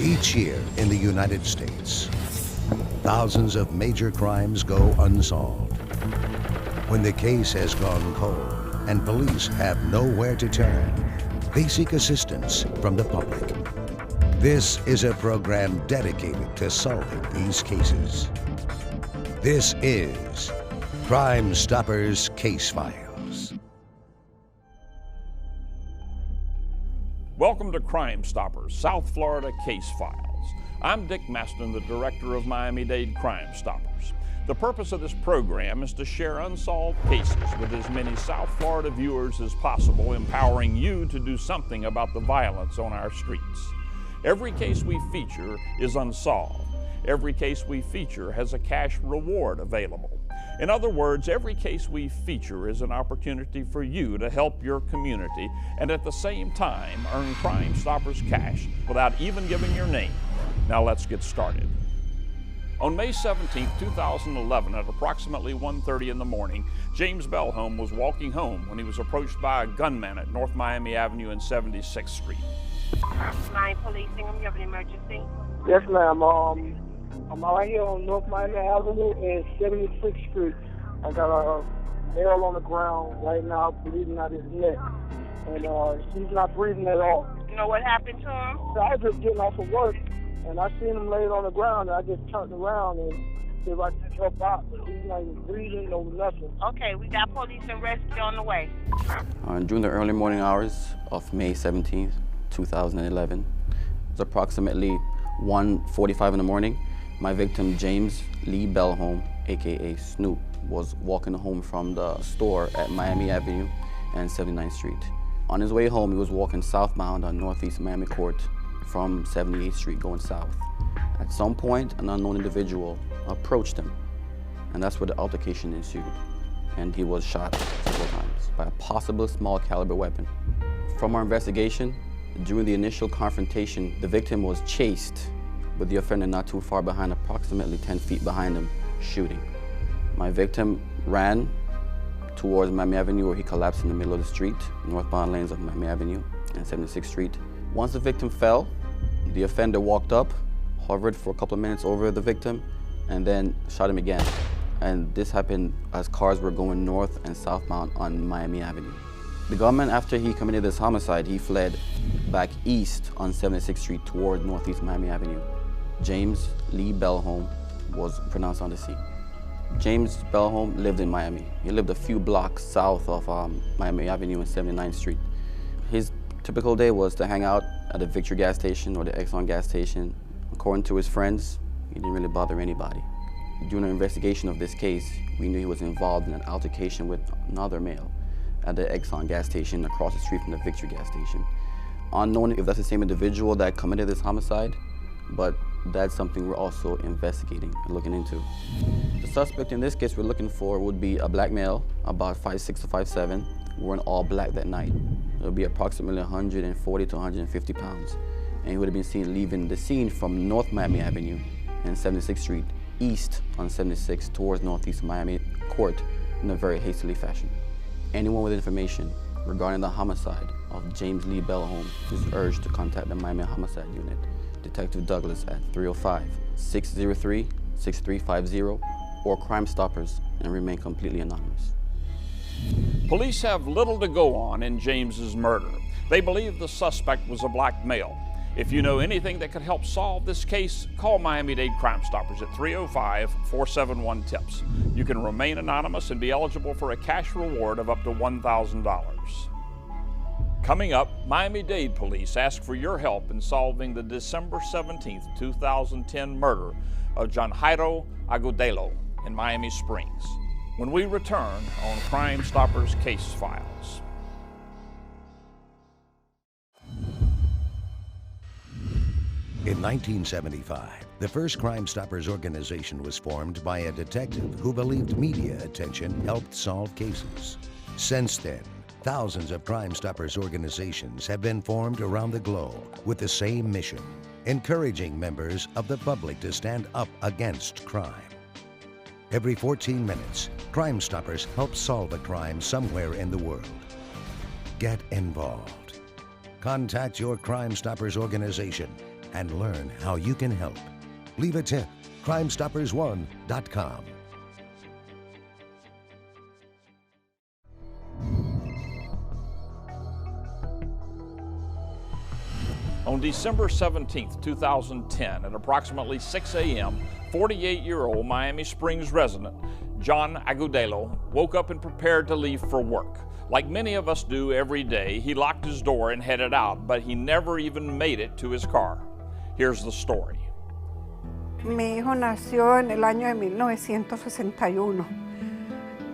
Each year in the United States, thousands of major crimes go unsolved. When the case has gone cold and police have nowhere to turn, they seek assistance from the public. This is a program dedicated to solving these cases. This is Crime Stoppers Case Files. Welcome to Crime Stoppers, South Florida Case Files. I'm Dick Maston, the director of Miami-Dade Crime Stoppers. The purpose of this program is to share unsolved cases with as many South Florida viewers as possible, empowering you to do something about the violence on our streets. Every case we feature is unsolved. Every case we feature has a cash reward available. In other words, every case we feature is an opportunity for you to help your community and at the same time earn Crime Stoppers cash without even giving your name. Now let's get started. On May 17, 2011, at approximately 1:30 in the morning, James Belhomme was walking home when he was approached by a gunman at North Miami Avenue and 76th Street. 9 policing, you have an emergency? Yes, ma'am. I'm out here on North Miami Avenue and 76th Street. I got a male on the ground right now bleeding out his neck, and he's not breathing at all. You know what happened to him? So I was just getting off of work, and I seen him laid on the ground, and I just turned around and see if I could help out, but he's not even breathing or nothing. Okay, we got police and rescue on the way. During the early morning hours of May 17th, 2011, it was approximately 1:45 in the morning. My victim, James Lee Belhomme, aka Snoop, was walking home from the store at Miami Avenue and 79th Street. On his way home, he was walking southbound on Northeast Miami Court from 78th Street going south. At some point, an unknown individual approached him, and that's where the altercation ensued. And he was shot several times by a possible small caliber weapon. From our investigation, during the initial confrontation, the victim was chased with the offender not too far behind, approximately 10 feet behind him, shooting. My victim ran towards Miami Avenue, where he collapsed in the middle of the street, northbound lanes of Miami Avenue and 76th Street. Once the victim fell, the offender walked up, hovered for a couple of minutes over the victim, and then shot him again. And this happened as cars were going north and southbound on Miami Avenue. The gunman, after he committed this homicide, he fled back east on 76th Street toward Northeast Miami Avenue. James Lee Belhomme was pronounced on the scene. James Belhomme lived in Miami. He lived a few blocks south of Miami Avenue and 79th Street. His typical day was to hang out at the Victory gas station or the Exxon gas station. According to his friends, he didn't really bother anybody. During the investigation of this case, we knew he was involved in an altercation with another male at the Exxon gas station across the street from the Victory gas station. Unknown if that's the same individual that committed this homicide, but that's something we're also investigating and looking into. The suspect in this case we're looking for would be a black male, about 5'6" to 5'7", wearing all black that night. It would be approximately 140 to 150 pounds. And he would have been seen leaving the scene from North Miami Avenue and 76th Street east on 76 towards Northeast Miami Court in a very hastily fashion. Anyone with information regarding the homicide of James Lee Belhomme is urged to contact the Miami Homicide Unit, Detective Douglas at 305-603-6350 or Crime Stoppers, and remain completely anonymous. Police have little to go on in James's murder. They believe the suspect was a black male. If you know anything that could help solve this case, call Miami-Dade Crime Stoppers at 305-471-TIPS. You can remain anonymous and be eligible for a cash reward of up to $1,000. Coming up, Miami-Dade police ask for your help in solving the December 17, 2010 murder of John Agudelo in Miami Springs. When we return on Crime Stoppers Case Files. In 1975, the first Crime Stoppers organization was formed by a detective who believed media attention helped solve cases. Since then, thousands of Crime Stoppers organizations have been formed around the globe with the same mission, encouraging members of the public to stand up against crime. Every 14 minutes, Crime Stoppers help solve a crime somewhere in the world. Get involved. Contact your Crime Stoppers organization and learn how you can help. Leave a tip. CrimeStoppersOne.com. On December 17, 2010, at approximately 6 a.m., 48-year-old Miami Springs resident John Agudelo woke up and prepared to leave for work. Like many of us do every day, he locked his door and headed out, but he never even made it to his car. Here's the story. Mi hijo nació en el año de 1961.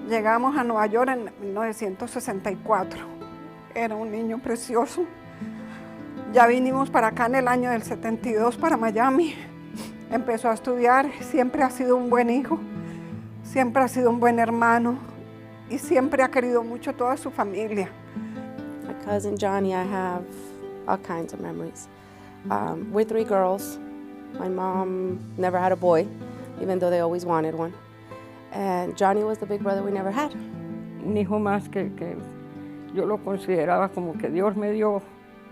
Llegamos a Nueva York en 1964. Era un niño precioso. Ya vinimos para acá en el año del 72 para Miami. Empezó a estudiar, siempre ha sido un buen hijo, siempre ha sido un buen hermano y siempre ha querido mucho a toda su familia. My cousin Johnny, I have all kinds of memories. We're 3 girls. My mom never had a boy, even though they always wanted one. And Johnny was the big brother we never had. Un hijo más que yo lo consideraba como que Dios me dio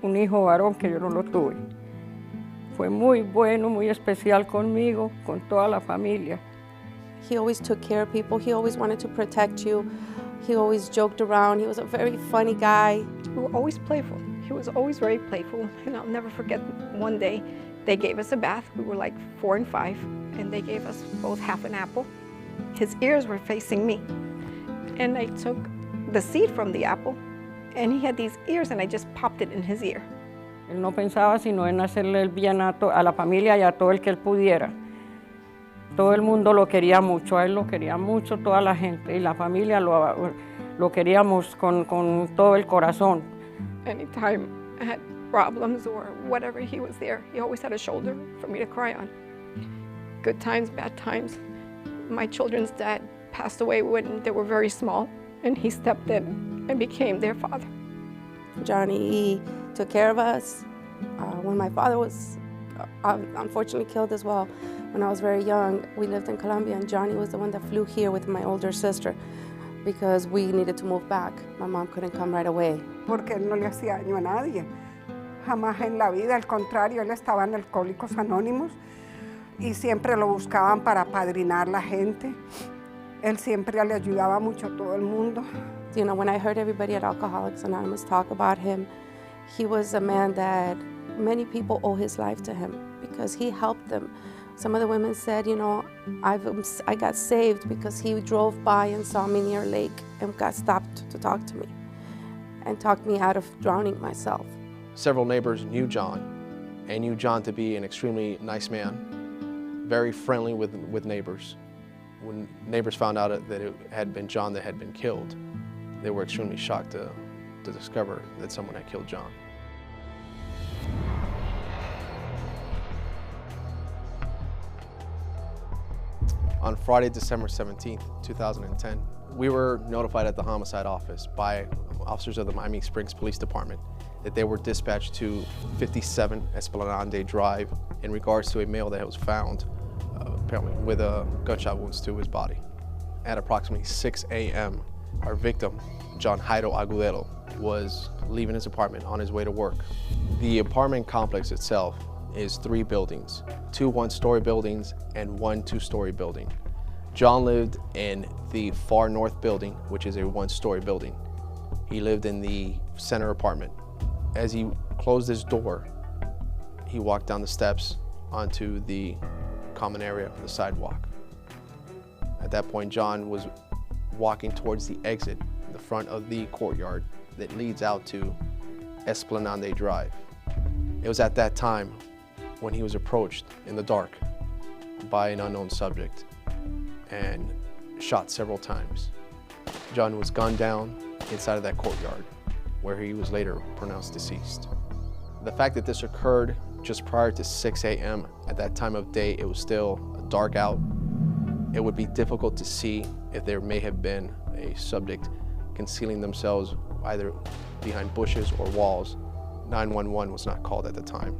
un hijo varón que yo no lo tuve. Fue muy bueno, muy especial conmigo, con toda la familia. He always took care of people. He always wanted to protect you. He always joked around. He was a very funny guy. We were always playful. He was always very playful. And I'll never forget one day they gave us a bath. We were like 4 and 5, and they gave us both half an apple. His ears were facing me. And I took the seed from the apple, and he had these ears, and I just popped it in his ear. Él no pensaba sino en hacerle el bien a la familia y a todo el que él pudiera. Todo el mundo lo quería mucho, a él lo quería mucho, toda la gente, y la familia lo queríamos con todo el corazón. Anytime I had problems or whatever, he was there. He always had a shoulder for me to cry on. Good times, bad times. My children's dad passed away when they were very small, and he stepped in and became their father. Johnny took care of us. When my father was unfortunately killed as well, when I was very young, we lived in Colombia, and Johnny was the one that flew here with my older sister because we needed to move back. My mom couldn't come right away. Porque él no le hacía daño a nadie. Jamás en la vida, al contrario, él estaba en Alcohólicos Anónimos y siempre lo buscaban para apadrinar la gente. Él siempre le ayudaba mucho a todo el mundo. You know, when I heard everybody at Alcoholics Anonymous talk about him, he was a man that many people owe his life to him because he helped them. Some of the women said, you know, I got saved because he drove by and saw me near a lake and got stopped to talk to me and talked me out of drowning myself. Several neighbors knew John and knew John to be an extremely nice man, very friendly with neighbors. When neighbors found out that it had been John that had been killed, they were extremely shocked to discover that someone had killed John. On Friday, December 17th, 2010, we were notified at the homicide office by officers of the Miami Springs Police Department that they were dispatched to 57 Esplanade Drive in regards to a male that was found apparently with gunshot wounds to his body. At approximately 6 a.m., our victim, John Agudelo, was leaving his apartment on his way to work. The apartment complex itself is 3 buildings, 2 one-story buildings and 1 two-story building. John lived in the far north building, which is a 1-story building. He lived in the center apartment. As he closed his door, he walked down the steps onto the common area of the sidewalk. At that point, John was walking towards the exit in the front of the courtyard that leads out to Esplanade Drive. It was at that time when he was approached in the dark by an unknown subject and shot several times. John was gunned down inside of that courtyard, where he was later pronounced deceased. The fact that this occurred just prior to 6 a.m. at that time of day, it was still dark out. It would be difficult to see if there may have been a subject concealing themselves either behind bushes or walls. 911 was not called at the time.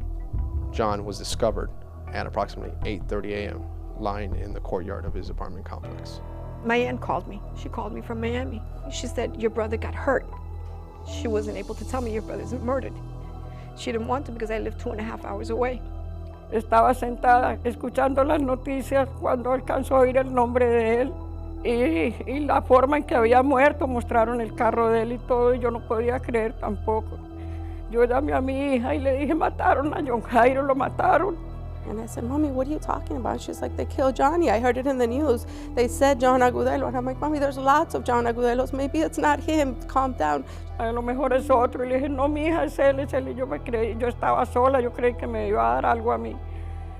John was discovered at approximately 8:30 a.m. lying in the courtyard of his apartment complex. My aunt called me. She called me from Miami. She said, your brother got hurt. She wasn't able to tell me your brother's murdered. She didn't want to because I lived 2.5 hours away. Estaba sentada escuchando las noticias cuando alcanzó a oír el nombre de él y la forma en que había muerto, mostraron el carro de él y todo, y yo no podía creer tampoco. Yo llamé a mi hija y le dije, mataron a John Jairo, lo mataron. And I said, Mommy, what are you talking about? She's like, they killed Johnny. I heard it in the news. They said John Agudelo. And I'm like, Mommy, there's lots of John Agudelos. Maybe it's not him. Calm down. A lo mejor es otro. Y le dije, no, mi hija, es él, es él. Y yo estaba sola, yo creí que me iba a dar algo a mí.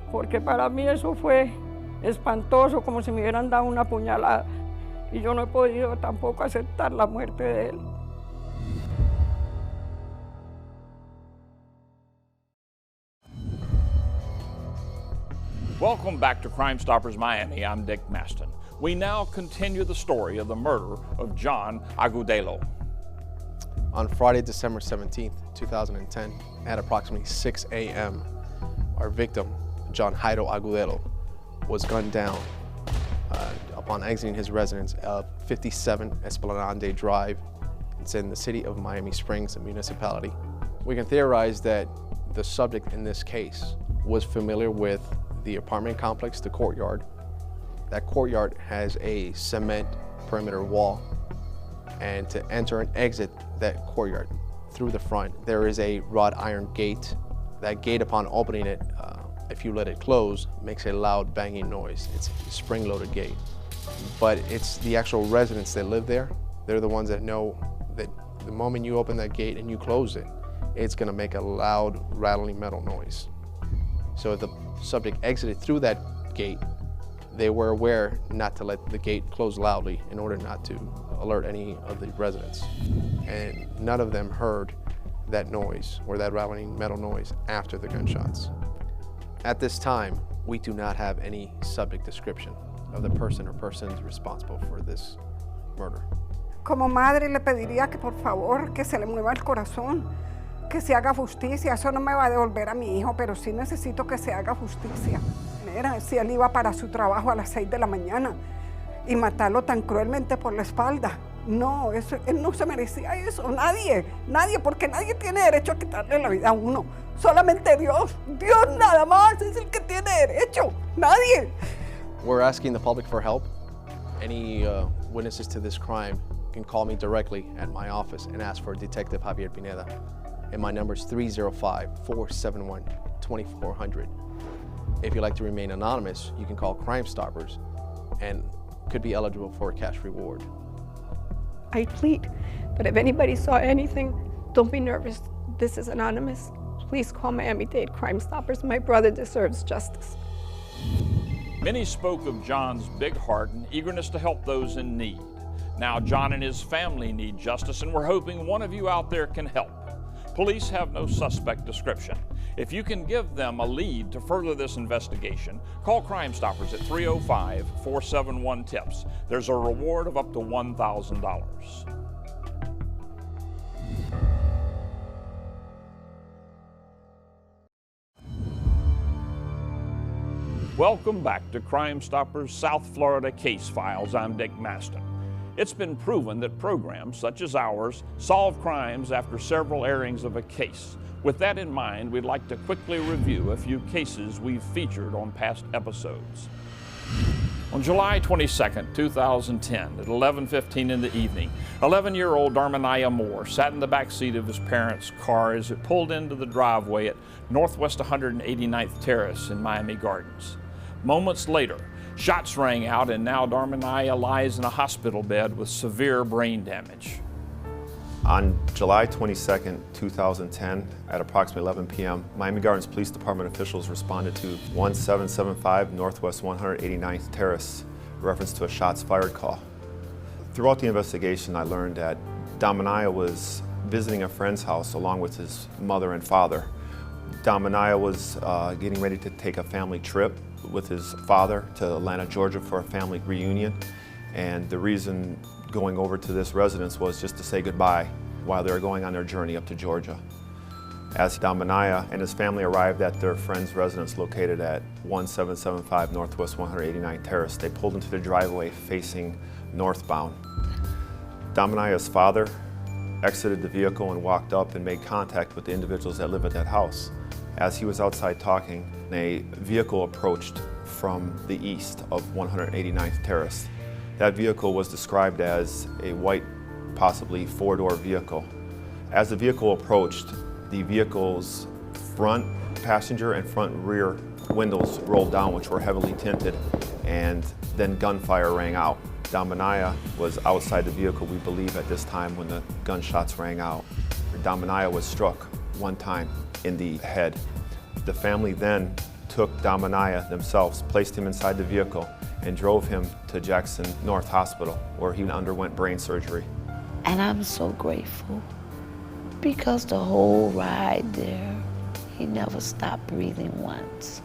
Porque para mí eso fue espantoso, como si me hubieran dado una puñalada. Y yo no he podido tampoco aceptar la muerte de él. Welcome back to Crime Stoppers Miami. I'm Dick Maston. We now continue the story of the murder of John Agudelo. On Friday, December 17th, 2010, at approximately 6 a.m., our victim, John Jairo Agudelo, was gunned down upon exiting his residence of 57 Esplanade Drive. It's in the city of Miami Springs, a municipality. We can theorize that the subject in this case was familiar with the apartment complex, the courtyard. That courtyard has a cement perimeter wall, and to enter and exit that courtyard through the front, there is a wrought iron gate. That gate, upon opening it, if you let it close, makes a loud banging noise. It's a spring-loaded gate. But it's the actual residents that live there. They're the ones that know that the moment you open that gate and you close it, it's gonna make a loud, rattling metal noise. So if the subject exited through that gate, they were aware not to let the gate close loudly in order not to alert any of the residents. And none of them heard that noise or that rattling metal noise after the gunshots. At this time, we do not have any subject description of the person or persons responsible for this murder. Como madre le pediría que por favor que se le mueva el corazón, que se haga justicia. Eso no me va a devolver a mi hijo, pero sí necesito que se haga justicia. Mira, si él iba para su trabajo a las 6 de la mañana y matarlo tan cruelmente por la espalda. No, eso, él no se merecía eso, nadie, porque nadie tiene derecho a quitarle la vida a uno. Solamente Dios nada más es el que tiene derecho, nadie. We're asking the public for help. Any witnesses to this crime can call me directly at my office and ask for Detective Javier Pineda. And my number is 305-471-2400. If you'd like to remain anonymous, you can call Crime Stoppers and could be eligible for a cash reward. I plead, but if anybody saw anything, don't be nervous. This is anonymous. Please call Miami-Dade Crime Stoppers. My brother deserves justice. Many spoke of John's big heart and eagerness to help those in need. Now John and his family need justice, and we're hoping one of you out there can help. Police have no suspect description. If you can give them a lead to further this investigation, call Crime Stoppers at 305-471-TIPS. There's a reward of up to $1,000. Welcome back to Crime Stoppers South Florida Case Files. I'm Dick Maston. It's been proven that programs such as ours solve crimes after several airings of a case. With that in mind, we'd like to quickly review a few cases we've featured on past episodes. On July 22nd, 2010, at 11:15 in the evening, 11-year-old Dharmaniya Moore sat in the back seat of his parents' car as it pulled into the driveway at Northwest 189th Terrace in Miami Gardens. Moments later, shots rang out, and now Dharmaniya lies in a hospital bed with severe brain damage. On July 22nd, 2010, at approximately 11 p.m., Miami Gardens Police Department officials responded to 1775 Northwest 189th Terrace, in reference to a shots fired call. Throughout the investigation, I learned that Dharmaniya was visiting a friend's house along with his mother and father. Dharmaniya was getting ready to take a family trip with his father to Atlanta, Georgia for a family reunion, and the reason going over to this residence was just to say goodbye while they were going on their journey up to Georgia. As Dharmaniya and his family arrived at their friend's residence located at 1775 Northwest 189th Terrace, they pulled into the driveway facing northbound. Dharmaniya's father exited the vehicle and walked up and made contact with the individuals that live at that house. As he was outside talking, a vehicle approached from the east of 189th Terrace. That vehicle was described as a white, possibly four-door vehicle. As the vehicle approached, the vehicle's front passenger and front rear windows rolled down, which were heavily tinted, and then gunfire rang out. Dharmaniya was outside the vehicle, we believe, at this time when the gunshots rang out. Dharmaniya was struck one time in the head. The family then took Dharmaniya themselves, placed him inside the vehicle, and drove him to Jackson North Hospital, where he underwent brain surgery. And I'm so grateful because the whole ride there, he never stopped breathing once.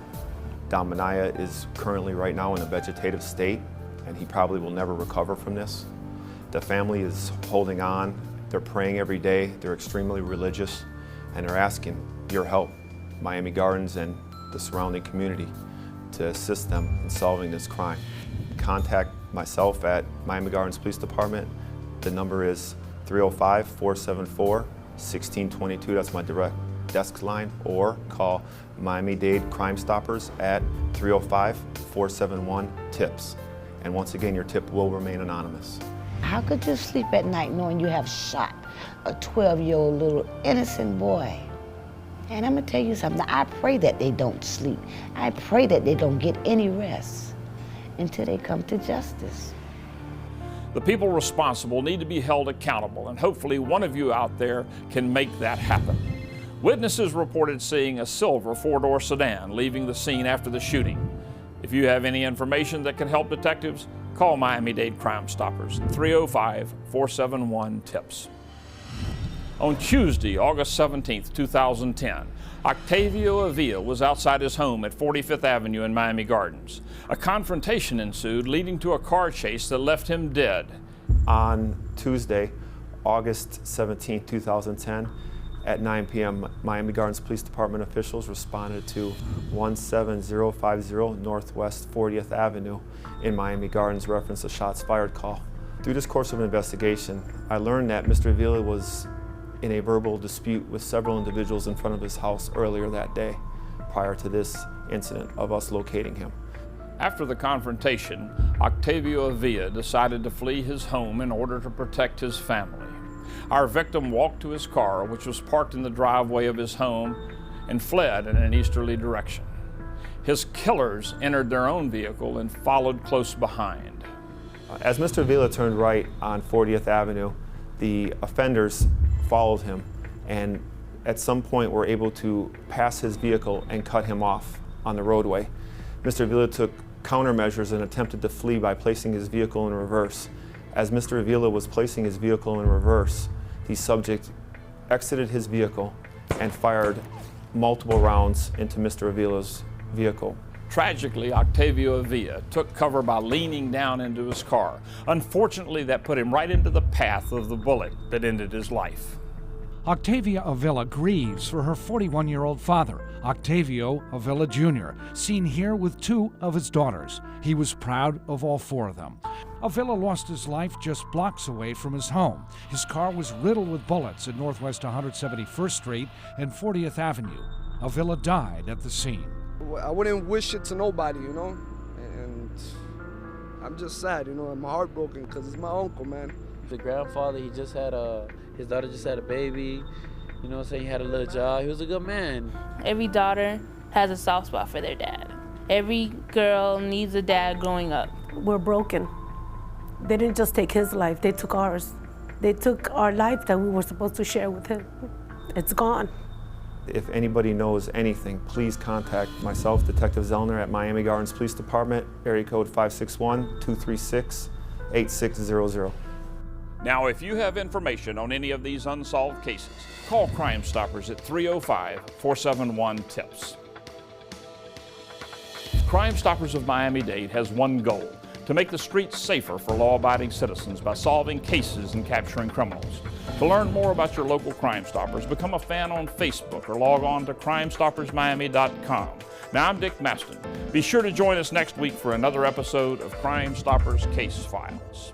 Dharmaniya is currently right now in a vegetative state, and he probably will never recover from this. The family is holding on. They're praying every day. They're extremely religious, and they're asking your help, Miami Gardens and the surrounding community, to assist them in solving this crime. Contact myself at Miami Gardens Police Department. The number is 305-474-1622. That's my direct desk line, or call Miami-Dade Crime Stoppers at 305-471-TIPS. And once again, your tip will remain anonymous. How could you sleep at night knowing you have shot a 12-year-old little innocent boy? And I'm gonna tell you something, I pray that they don't sleep. I pray that they don't get any rest until they come to justice. The people responsible need to be held accountable, and hopefully one of you out there can make that happen. Witnesses reported seeing a silver four-door sedan leaving the scene after the shooting. If you have any information that can help detectives, call Miami-Dade Crime Stoppers at 305-471-TIPS. On Tuesday, August 17, 2010, Octavio Avila was outside his home at 45th Avenue in Miami Gardens. A confrontation ensued, leading to a car chase that left him dead. On Tuesday, August 17, 2010, at 9 p.m., Miami Gardens Police Department officials responded to 17050 Northwest 40th Avenue in Miami Gardens, reference a shots fired call. Through this course of investigation, I learned that Mr. Avila was in a verbal dispute with several individuals in front of his house earlier that day, prior to this incident of us locating him. After the confrontation, Octavio Avila decided to flee his home in order to protect his family. Our victim walked to his car, which was parked in the driveway of his home, and fled in an easterly direction. His killers entered their own vehicle and followed close behind. As Mr. Avila turned right on 40th Avenue, the offenders followed him and at some point were able to pass his vehicle and cut him off on the roadway. Mr. Avila took countermeasures and attempted to flee by placing his vehicle in reverse. As Mr. Avila was placing his vehicle in reverse, the subject exited his vehicle and fired multiple rounds into Mr. Avila's vehicle. Tragically, Octavio Avila took cover by leaning down into his car. Unfortunately, that put him right into the path of the bullet that ended his life. Octavia Avila grieves for her 41-year-old father, Octavio Avila Jr., seen here with two of his daughters. He was proud of all four of them. Avila lost his life just blocks away from his home. His car was riddled with bullets at Northwest 171st Street and 40th Avenue. Avila died at the scene. I wouldn't wish it to nobody, you know, and I'm just sad, you know, I'm heartbroken because it's my uncle, man. The grandfather, he just had his daughter just had a baby, you know what I'm saying, he had a little job, he was a good man. Every daughter has a soft spot for their dad. Every girl needs a dad growing up. We're broken. They didn't just take his life, they took ours. They took our life that we were supposed to share with him. It's gone. If anybody knows anything, please contact myself, Detective Zellner, at Miami Gardens Police Department, area code 561-236-8600. Now, if you have information on any of these unsolved cases, call Crime Stoppers at 305-471-TIPS. Crime Stoppers of Miami-Dade has one goal: to make the streets safer for law-abiding citizens by solving cases and capturing criminals. To learn more about your local Crime Stoppers, become a fan on Facebook or log on to crimestoppersmiami.com. Now, I'm Dick Maston. Be sure to join us next week for another episode of Crime Stoppers Case Files.